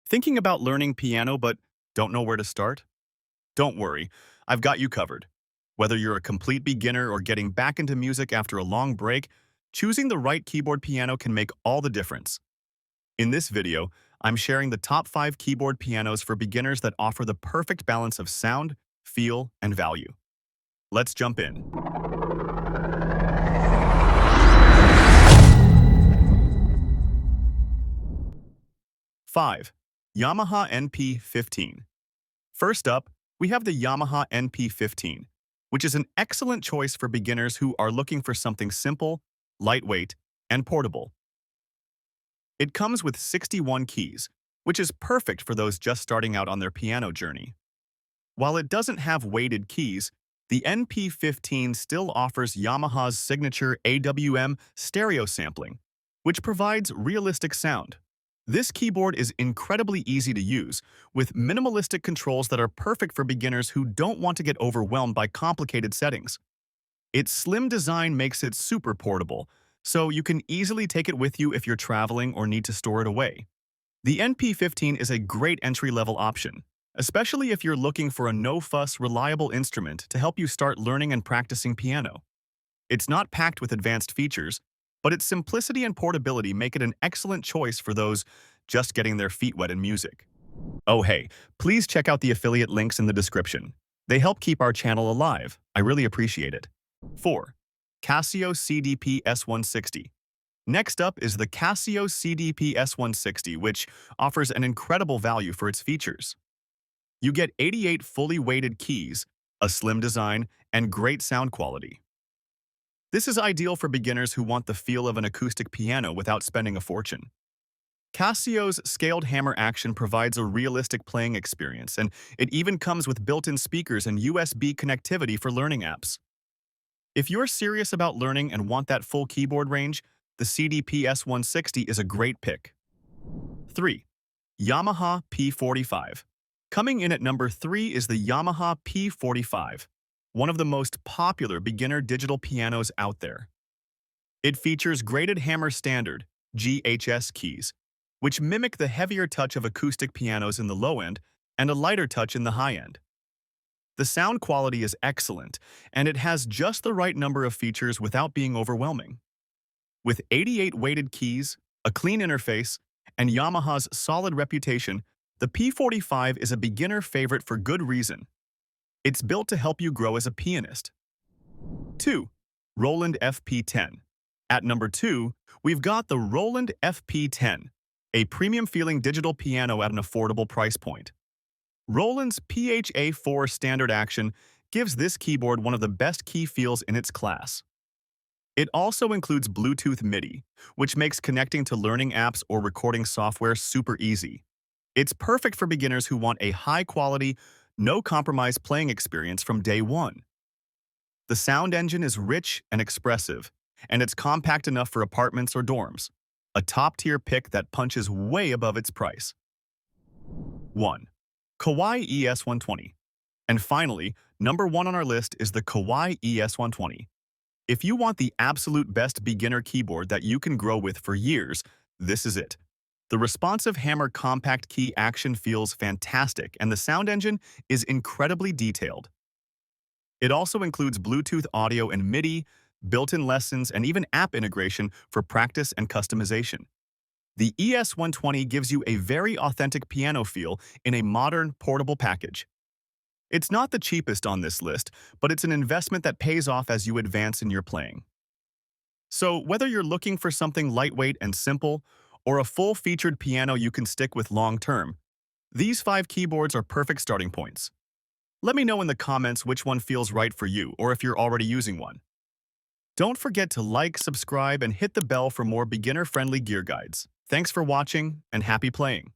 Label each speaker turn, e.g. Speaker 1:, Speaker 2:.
Speaker 1: Thinking about learning piano but don't know where to start? Don't worry, I've got you covered. Whether you're a complete beginner or getting back into music after a long break, choosing the right keyboard piano can make all the difference. In this video, I'm sharing the top 5 keyboard pianos for beginners that offer the perfect balance of sound, feel, and value. Let's jump in. 5. Yamaha NP-15. First up, we have the Yamaha NP-15, which is an excellent choice for beginners who are looking for something simple, lightweight, and portable. It comes with 61 keys, which is perfect for those just starting out on their piano journey. While it doesn't have weighted keys, the NP-15 still offers Yamaha's signature AWM stereo sampling, which provides realistic sound. This keyboard is incredibly easy to use, with minimalistic controls that are perfect for beginners who don't want to get overwhelmed by complicated settings. Its slim design makes it super portable, so you can easily take it with you if you're traveling or need to store it away. The NP15 is a great entry-level option, especially if you're looking for a no-fuss, reliable instrument to help you start learning and practicing piano. It's not packed with advanced features, but its simplicity and portability make it an excellent choice for those just getting their feet wet in music. Oh hey, please check out the affiliate links in the description. They help keep our channel alive. I really appreciate it. 4. Casio CDP-S160. Next up is the Casio CDP-S160, which offers an incredible value for its features. You get 88 fully weighted keys, a slim design, and great sound quality. This is ideal for beginners who want the feel of an acoustic piano without spending a fortune. Casio's scaled hammer action provides a realistic playing experience, and it even comes with built-in speakers and USB connectivity for learning apps. If you're serious about learning and want that full keyboard range, the CDP-S160 is a great pick. 3. Yamaha P45. Coming in at number 3 is the Yamaha P45, one of the most popular beginner digital pianos out there. It features graded hammer standard (GHS) keys, which mimic the heavier touch of acoustic pianos in the low end and a lighter touch in the high end. The sound quality is excellent, and it has just the right number of features without being overwhelming. With 88 weighted keys, a clean interface, and Yamaha's solid reputation, the P45 is a beginner favorite for good reason. It's built to help you grow as a pianist. 2. Roland FP10. At number 2, we've got the Roland FP10, a premium-feeling digital piano at an affordable price point. Roland's PHA-4 standard action gives this keyboard one of the best key feels in its class. It also includes Bluetooth MIDI, which makes connecting to learning apps or recording software super easy. It's perfect for beginners who want a high-quality, no-compromise playing experience from day one. The sound engine is rich and expressive, and it's compact enough for apartments or dorms, a top-tier pick that punches way above its price. 1. Kawaii ES120. And finally, number 1 on our list is the Kawaii ES120. If you want the absolute best beginner keyboard that you can grow with for years, this is it. The responsive hammer compact key action feels fantastic, and the sound engine is incredibly detailed. It also includes Bluetooth audio and MIDI, built-in lessons, and even app integration for practice and customization. The ES120 gives you a very authentic piano feel in a modern, portable package. It's not the cheapest on this list, but it's an investment that pays off as you advance in your playing. So, whether you're looking for something lightweight and simple, or a full-featured piano you can stick with long-term, these 5 keyboards are perfect starting points. Let me know in the comments which one feels right for you, or if you're already using one. Don't forget to like, subscribe, and hit the bell for more beginner-friendly gear guides. Thanks for watching, and happy playing!